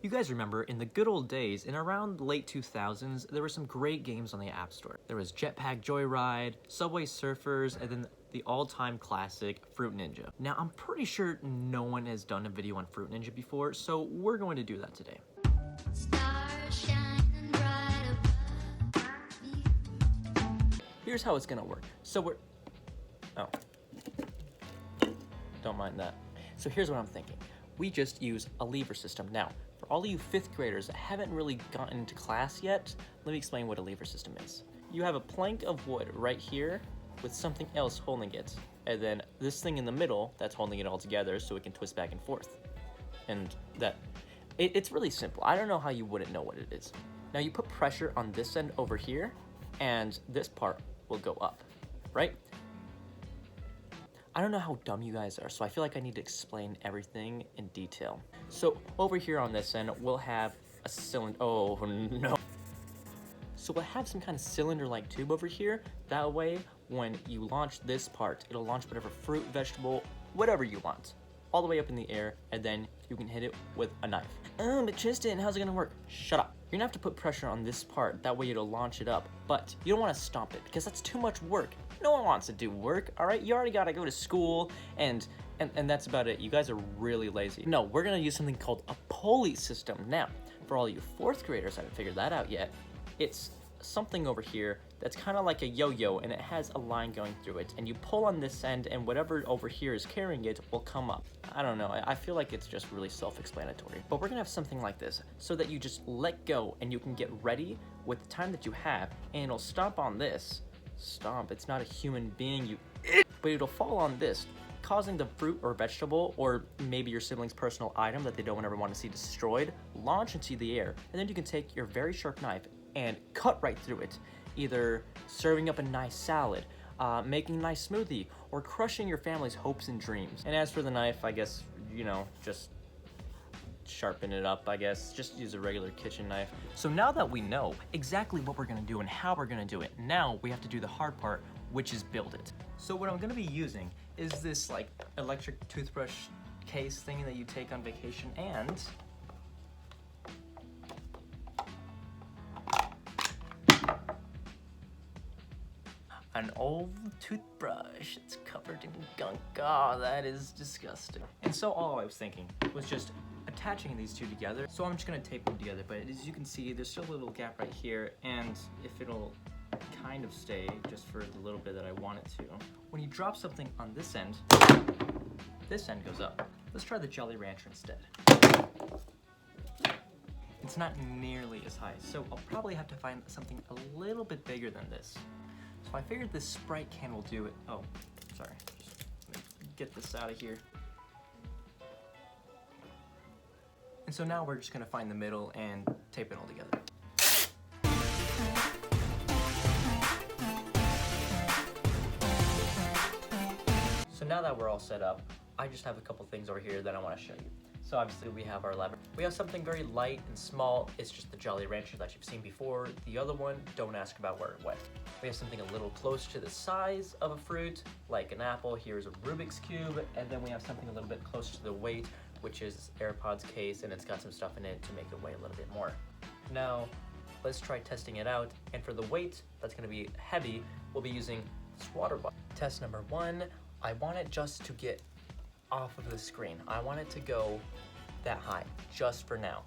You guys remember, in the good old days, in around the late 2000s, there were some great games on the App Store. There was Jetpack Joyride, Subway Surfers, and then the all-time classic, Fruit Ninja. Now, I'm pretty sure no one has done a video on Fruit Ninja before, so we're going to do that today. Here's how it's gonna work. So don't mind that. So here's what I'm thinking. We just use a lever system. Now, for all of you 5th graders that haven't really gotten into class yet, let me explain what a lever system is. You have a plank of wood right here with something else holding it. And then this thing in the middle that's holding it all together so it can twist back and forth. And it's really simple. I don't know how you wouldn't know what it is. Now you put pressure on this end over here, and this part will go up, right? I don't know how dumb you guys are, so I feel like I need to explain everything in detail. So over here on this end, we'll have a cylinder. Oh no. So we'll have some kind of cylinder-like tube over here. That way, when you launch this part, it'll launch whatever fruit, vegetable, whatever you want, all the way up in the air, and then you can hit it with a knife. But Tristan, how's it gonna work? Shut up. You're gonna have to put pressure on this part, that way it'll launch it up, but you don't wanna stomp it, because that's too much work. No one wants to do work, all right? You already gotta go to school, and that's about it. You guys are really lazy. No, we're gonna use something called a pulley system. Now, for all you 4th graders that haven't figured that out yet, it's something over here that's kind of like a yo-yo, and it has a line going through it, and you pull on this end, and whatever over here is carrying it will come up. I don't know, I feel like it's just really self-explanatory. But we're gonna have something like this, so that you just let go, and you can get ready with the time that you have, and it'll stomp on this. Stomp, it's not a human being, but it'll fall on this, causing the fruit or vegetable, or maybe your sibling's personal item that they don't ever want to see destroyed, launch into the air, and then you can take your very sharp knife and cut right through it, either serving up a nice salad, making a nice smoothie, or crushing your family's hopes and dreams. And as for the knife, I guess, you know, just sharpen it up, I guess. Just use a regular kitchen knife. So now that we know exactly what we're gonna do and how we're gonna do it, now we have to do the hard part, which is build it. So what I'm gonna be using is this like electric toothbrush case thing that you take on vacation, and an old toothbrush. It's covered in gunk. Oh, that is disgusting. And so all I was thinking was just attaching these two together. So I'm just gonna tape them together, but as you can see, there's still a little gap right here, and if it'll kind of stay just for the little bit that I want it to. When you drop something on this end goes up. Let's try the Jolly Rancher instead. It's not nearly as high, so I'll probably have to find something a little bit bigger than this. So I figured this Sprite can will do it. Oh, sorry. Just get this out of here. And so now we're just gonna find the middle and tape it all together. So now that we're all set up, I just have a couple things over here that I wanna show you. So obviously we have our lever. We have something very light and small. It's just the Jolly Rancher that you've seen before. The other one, don't ask about where it went. We have something a little close to the size of a fruit, like an apple. Here's a Rubik's Cube. And then we have something a little bit close to the weight, which is AirPods case, and it's got some stuff in it to make it weigh a little bit more. Now, let's try testing it out. And for the weight that's gonna be heavy, we'll be using this water bottle. Test number 1, I want it just to get off of the screen. I want it to go that high, just for now.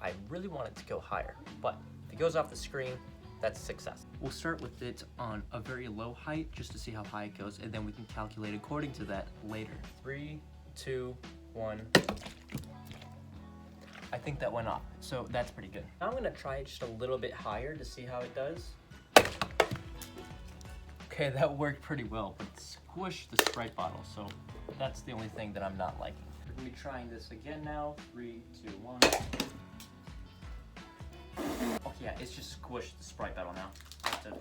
I really want it to go higher, but if it goes off the screen, that's success. We'll start with it on a very low height just to see how high it goes, and then we can calculate according to that later. 3, 2, 1. I think that went off, so that's pretty good. Now I'm gonna try it just a little bit higher to see how it does. Okay, that worked pretty well, but squished the Sprite bottle, so that's the only thing that I'm not liking. We're gonna be trying this again now. 3, 2, 1. Oh yeah, it's just squished the Sprite bottle now. I have to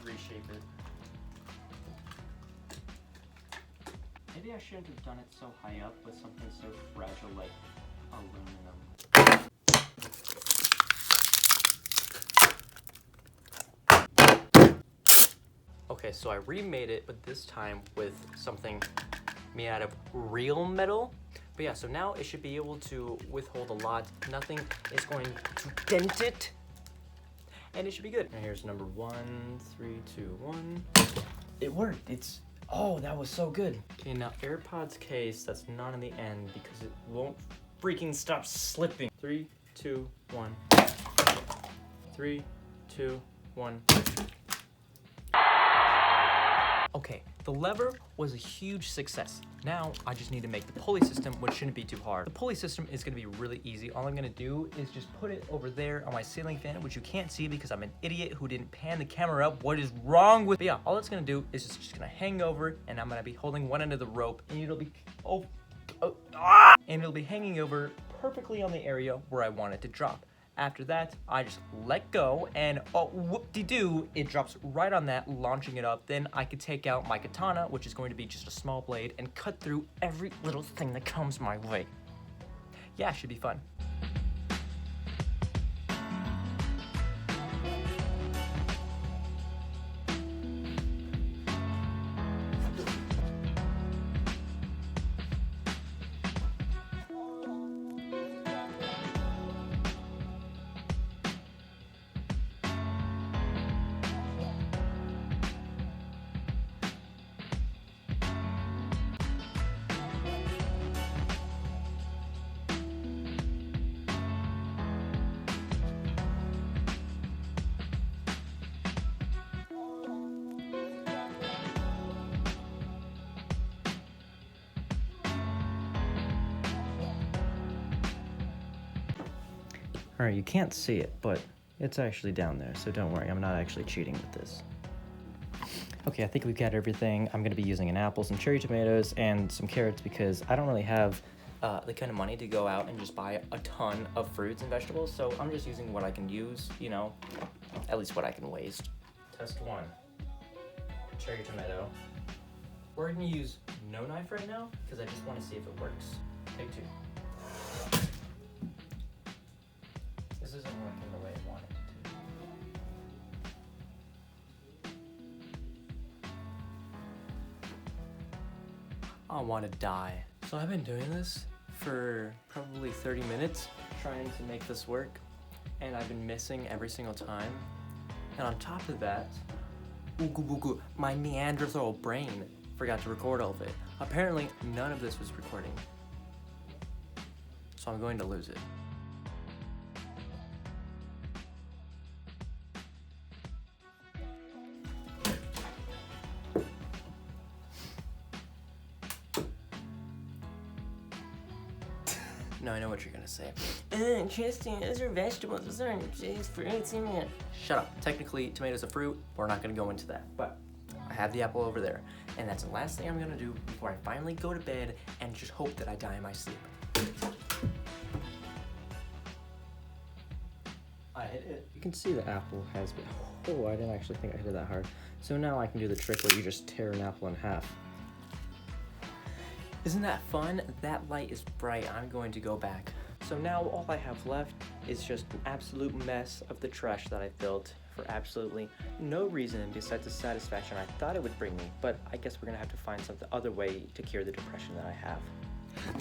reshape it. Maybe I shouldn't have done it so high up with something so fragile like aluminum. Okay, so I remade it, but this time with something made out of real metal, But yeah, so now it should be able to withhold a lot. Nothing is going to dent it. And it should be good. And here's number 1, 3, 2, 1. It worked. Oh, that was so good. Okay, now AirPods case that's not on the end because it won't freaking stop slipping. 3, 2, 1. 3, 2, 1. Okay, the lever was a huge success. Now I just need to make the pulley system, which shouldn't be too hard. The pulley system is gonna be really easy. All I'm gonna do is just put it over there on my ceiling fan, which you can't see because I'm an idiot who didn't pan the camera up. What is wrong with? But yeah, all it's gonna do is just gonna hang over, and I'm gonna be holding one end of the rope, and it'll be and it'll be hanging over perfectly on the area where I want it to drop. After that, I just let go, and oh, whoop-de-doo, it drops right on that, launching it up. Then I could take out my katana, which is going to be just a small blade, and cut through every little thing that comes my way. Yeah, it should be fun. All right, you can't see it, but it's actually down there, so don't worry, I'm not actually cheating with this. Okay, I think we've got everything. I'm gonna be using an apple, some cherry tomatoes, and some carrots because I don't really have the kind of money to go out and just buy a ton of fruits and vegetables, so I'm just using what I can use, you know, at least what I can waste. Test 1, cherry tomato. We're gonna use no knife right now because I just wanna see if it works. Take 2. This isn't working the way I want it to. I want to die. So I've been doing this for probably 30 minutes, trying to make this work, and I've been missing every single time. And on top of that, my Neanderthal brain forgot to record all of it. Apparently, none of this was recording. So I'm going to lose it. No, I know what you're gonna say. Tristan, those are vegetables, those aren't fruits. Shut up. Technically, tomatoes are fruit. We're not gonna go into that. But I have the apple over there. And that's the last thing I'm gonna do before I finally go to bed and just hope that I die in my sleep. I hit it. You can see the apple has been... Oh, I didn't actually think I hit it that hard. So now I can do the trick where you just tear an apple in half. Isn't that fun? That light is bright. I'm going to go back. So now all I have left is just an absolute mess of the trash that I built for absolutely no reason besides the satisfaction I thought it would bring me, but I guess we're gonna have to find some other way to cure the depression that I have.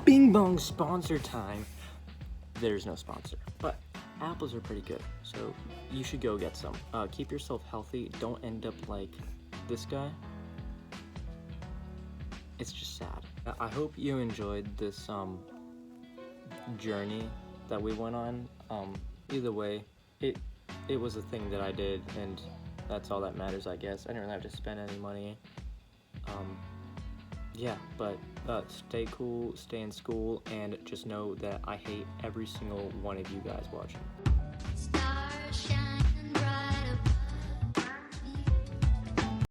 Bing bong sponsor time. There's no sponsor, but apples are pretty good, so you should go get some. Keep yourself healthy. Don't end up like this guy. It's just sad. I hope you enjoyed this journey that we went on. Either way, it was a thing that I did, and that's all that matters, I guess. I didn't really have to spend any money. Yeah, but stay cool, stay in school, and just know that I hate every single one of you guys watching.